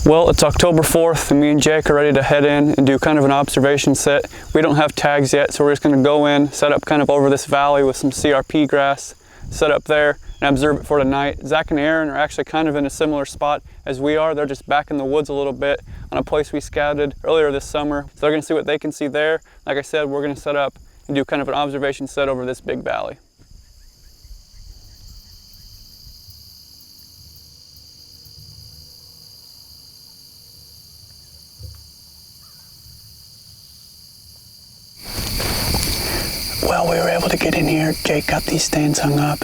Well, it's October 4th and me and Jake are ready to head in and do kind of an observation set. We don't have tags yet, so we're just going to go in, set up kind of over this valley with some CRP grass, set up there and observe it for tonight. Zach and Aaron are actually kind of in a similar spot as we are. They're just back in the woods a little bit on a place we scouted earlier this summer. So they're going to see what they can see there. Like I said, we're going to set up and do kind of an observation set over this big valley. Well, we were able to get in here. Jake got these stands hung up,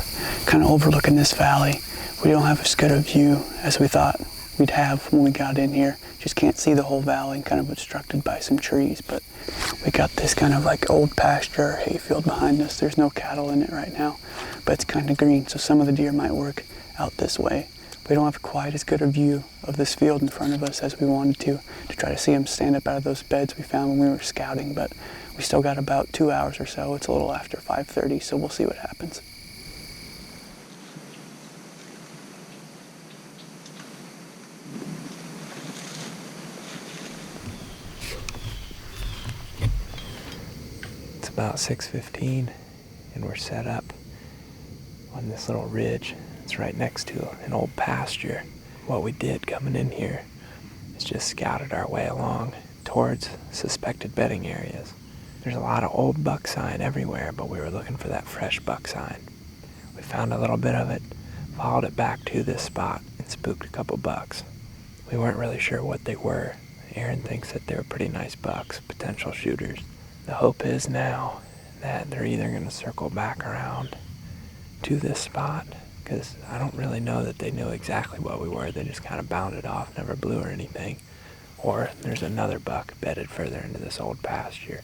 kind of overlooking this valley. We don't have as good a view as we thought we'd have when we got in here. Just can't see the whole valley, kind of obstructed by some trees. But we got this kind of like old pasture hayfield behind us. There's no cattle in it right now, but it's kind of green, so some of the deer might work out this way. We don't have quite as good a view of this field in front of us as we wanted to try to see them stand up out of those beds we found when we were scouting, but we still got about 2 hours or so. It's a little after 5:30, so we'll see what happens. It's about 6:15 and we're set up on this little ridge. It's right next to an old pasture. What we did coming in here is just scouted our way along towards suspected bedding areas. There's a lot of old buck sign everywhere, but we were looking for that fresh buck sign. We found a little bit of it, followed it back to this spot, and spooked a couple bucks. We weren't really sure what they were. Aaron thinks that they were pretty nice bucks, potential shooters. The hope is now that they're either going to circle back around to this spot, because I don't really know that they knew exactly what we were. They just kind of bounded off, never blew or anything. Or there's another buck bedded further into this old pasture.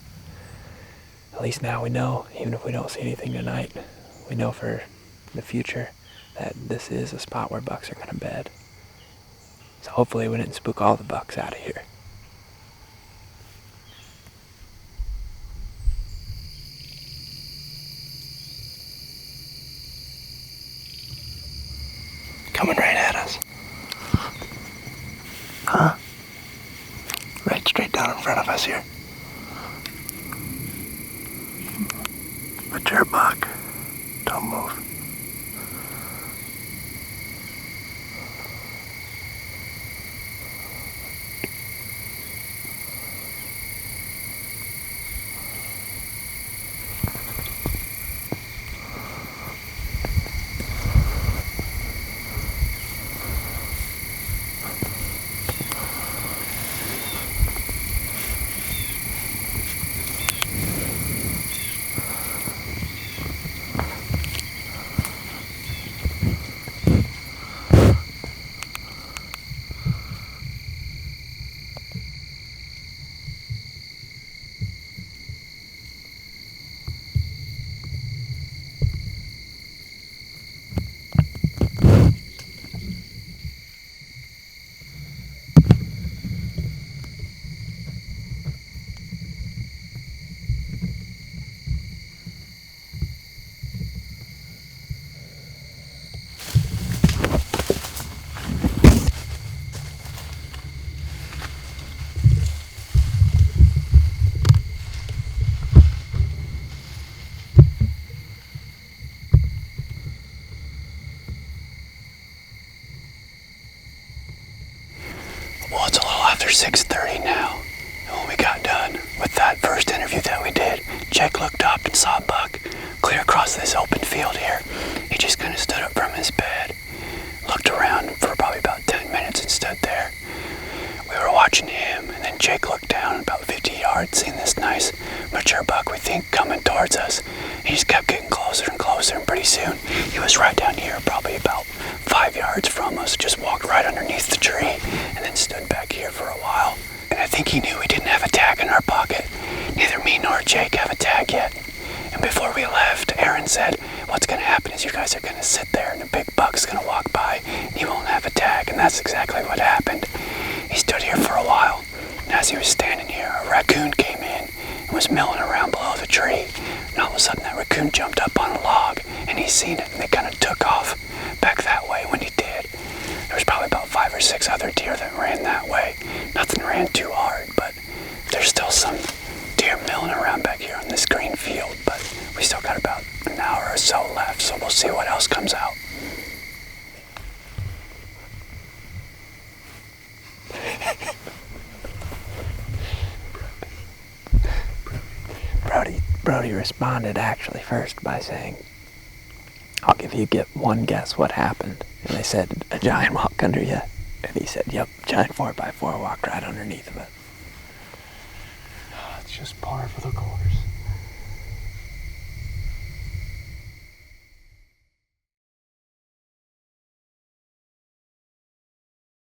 At least now we know, even if we don't see anything tonight, we know for the future that this is a spot where bucks are going to bed. So hopefully we didn't spook all the bucks out of here. Coming right at us. Huh? Right straight down in front of us here. Mature buck. Don't move. Well, it's a little after 6:30 now. And when we got done with that first interview that we did, Jake looked up and saw a buck clear across this open field here. He just kind of stood up from his bed, looked around for probably about 10 minutes and stood there. We were watching him, and then Jake looked down about 50 yards, seeing this nice mature buck, we think, coming towards us. He just kept getting closer and closer, and pretty soon he was right down here, probably about 5 yards from us, just walked right underneath the tree, and then stood back here for a while. And I think he knew we didn't have a tag in our pocket. Neither me nor Jake have a tag yet. And before we left, Aaron said, what's going to happen is you guys are going to sit there, and a big buck's going to walk by, and he won't have a tag. And that's exactly what happened. He stood here for a while, and as he was standing here, a raccoon came in and was milling around below the tree. And all of a sudden, that raccoon jumped up on a log, and he seen it, and they kind of took off back that way. When he did, there was probably about 5 or 6 other deer that ran that way. Nothing ran too hard, but there's still some deer milling around back here on this green field, but we still got about an hour or so left, so we'll see what else comes out. Brody responded actually first by saying, "I'll give you one guess what happened." And I said, "A giant walked under you." And he said, "Yep, giant 4x4 walked right underneath of it." It's just par for the course.